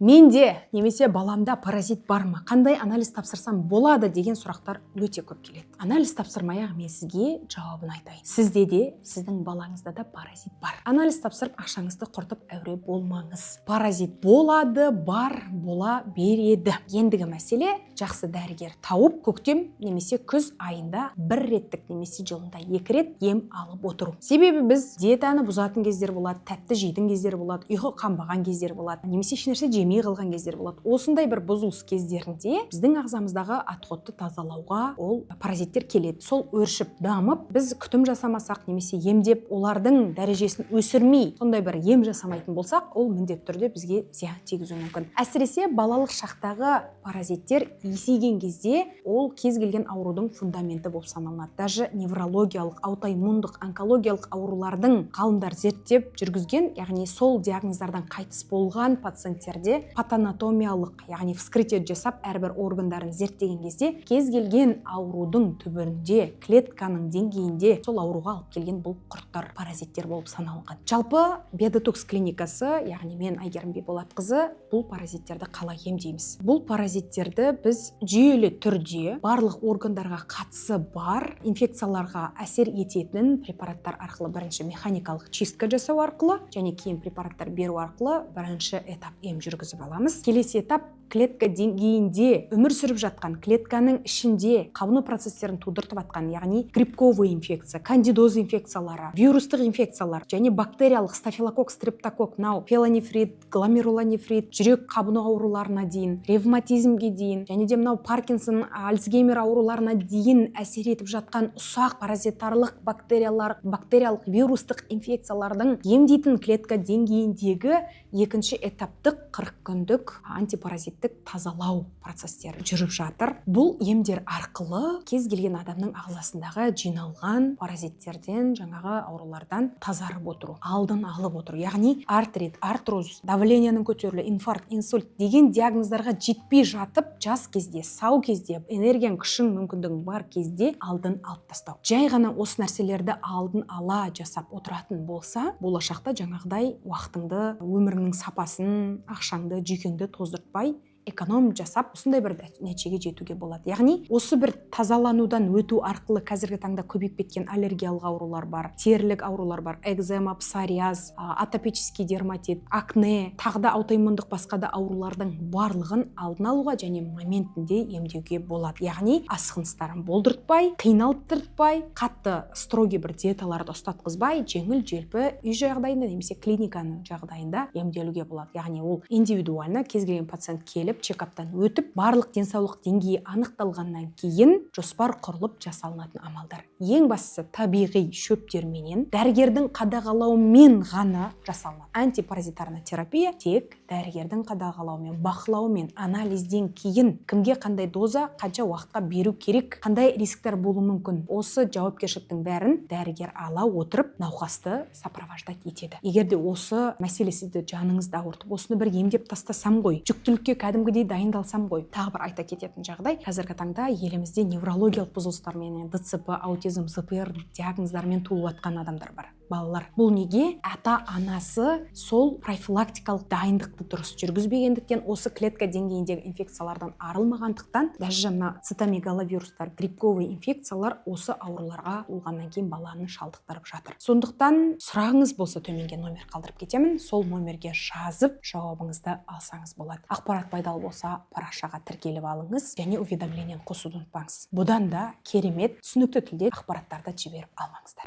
Менде немесе баламда паразит бар ма? Қандай анализ тапсырсам болады деген сұрақтар өте көп келеді. Анализ тапсырмай-ақ мен сізге жауабын айтайын. Сізде де, сіздің балаңызда да паразит бар. Анализ тапсырып, ақшаңызды құртып әуре болмаңыз. Паразит болады, бар, бола береді. Ендігі мәселе жақсы дәрігер тауып, көктем немесе күз айында бір реттік немесе жылында 2 рет ем алып отыру. Себебі біз диетаны бұзатын кездер болады, тәтті жейтін кездер болады, ұйқы қанбаған кездер болады, немесе ешнәрсе жемей қалған кездер болады. Осындай бір бұзылыс кездерінде біздің ағзамыздағы отходты тазалауға ол паразиттер келеді. Сол өршіп, дамып, біз күтім жасамасақ немесе емдеп, олардың дәрежесін өсірмей, сондай бір ем жасамайтын болсақ, ол міндетті түрде бізге зиян тигізуі мүмкін. Әсіресе балалық шақтағы паразиттер есейген кезде ол кез келген аурудың фундаменті болып саналады. Даже неврологиялық, аутоиммундық, онкологиялық аурулардың ғалымдар зерттеп жүргізген, яғни сол диагноздардан қайтыс болған пациенттерде патанатомиялық, яғни вскрытие жасап, әрбір органдарын зерттеген кезде кез келген аурудың түбірінде, клетканың деңгейінде сол ауруға алып келген бұл құрттар, паразиттер болып саналған. Жалпы Биодетокс клиникасы, яғни мен Айгерім Биболатқызы, бұл паразиттерді қалай емдейміз? Бұл паразиттерді біз жүйелі түрде барлық органдарға қатысы бар инфекцияларға әсер ететін препараттар арқылы бірінші механикалық чистка жасау арқылы және кейін препараттар беру арқылы бірінші этап ем жүргізіп аламыз. Келесі этап клетка деңгейінде өмір сүріп жатқан, клетканың ішінде қабыну процестерін тудыртып жатқан, яғни грибковый инфекция, кандидоз инфекциялары, вирустық инфекциялар және бактериялық стафилококк, стрептококк, пелонефрит, гломерулонефрит, жүрек қабыну ауруларына дейін, ревматизмге дейін, және де мынау Паркинсон, Альцгеймер ауруларына дейін әсер етіп жатқан ұсақ паразитарлық бактериялық вирустық инфекциялардың емдейтін клетка деңгейіндегі екінші этаптық 40 күндік антипаразиттік тазалау процестері жүріп жатыр. Бұл емдер арқылы кез келген адамның ағзасындағы жиналған паразиттерден, жаңағы аурулардан тазарып отыру, алдын алып отыру. Яғни артрит, артроз, давлениенің көтерілуі, инфаркт, инсульт деген диагноздарға жетпей жатып, жас кезде, сау кезде, энергияң, күшің, мүмкіндігің бар кезде алдын алып тастау. Жай ғана осы нәрселерді алдын ала жасап отыратын болса, болашақта жаңағыдай уақытыңды, өміріңнің сапасын, ақшаңды, жүйкеңді тоздыртпай, эконом жасап, осындай бір нәтижеге жетуге болады. Яғни осы бір тазаланудан өту арқылы қазіргі таңда көбейіп кеткен аллергиялық аурулар бар, терілік аурулар бар, экзема, псориаз, атопический дерматит, акне, тағы да аутоиммундық басқа да аурулардың барлығын алдын алуға және моментінде емдеуге болады. Яғни асқыныстарын болдыртпай, қиналттыртпай, қатты строгий бір диеталарды ұстатқызбай, жеңіл желпі үй жағдайында немесе клиниканың жағдайында емделуге болады. Яғни ол индивидуально кез келген пациент келіп чекаптан өтіп, барлық денсаулық деңгейі анықталғаннан кейін жоспар құрылып жасалынатын амалдар. Ең бастысы табиғи шөптерменен, дәрігердің қадағалауымен ғана жасалынады. Антипаразитарный терапия тек дәрігердің қадағалауымен, бақылауымен, анализден кейін кімге қандай доза, қанша уақытқа беру керек, қандай рисктер болуы мүмкін. Осы жауапкершіліктің бәрін дәрігер ала отырып, науқасты сопровождать етеді. Егер де осы мәселе сізді жаныңызда ауыртып, осыны бір емдеп тастасам ғой, жүктілікке кәдімгідей дайындалсам ғой. Тағы бір айта кететін жағдай, қазіргі таңда елімізде неврологиялық бұзылыстармен, ДЦП, аутизм, ЗПР диагноздарымен туылып жатқан адамдар бар. Балалар. Бұл неге? Ата-анасы сол профилактикалық дайындықты дұрыс жүргізбегендіктен, осы клетка деңгейіндегі инфекциялардан арылмағандықтан, даже цитомегаловирустар, грибковый инфекциялар осы ауруларға болғаннан кейін баланы шалдықтырып жатыр. Сондықтан сұрағыңыз болса төменге номер қалдырып кетемін, сол номерге жазып жауабыңызды алсаңыз болады. Ақпарат пайдалы болса парақшаға тіркеліп алыңыз және уведомлениені қосуды ұмытпаңыз. Бұдан да керемет, түсінікті тілде ақпараттарды жіберіп алмаңыздар.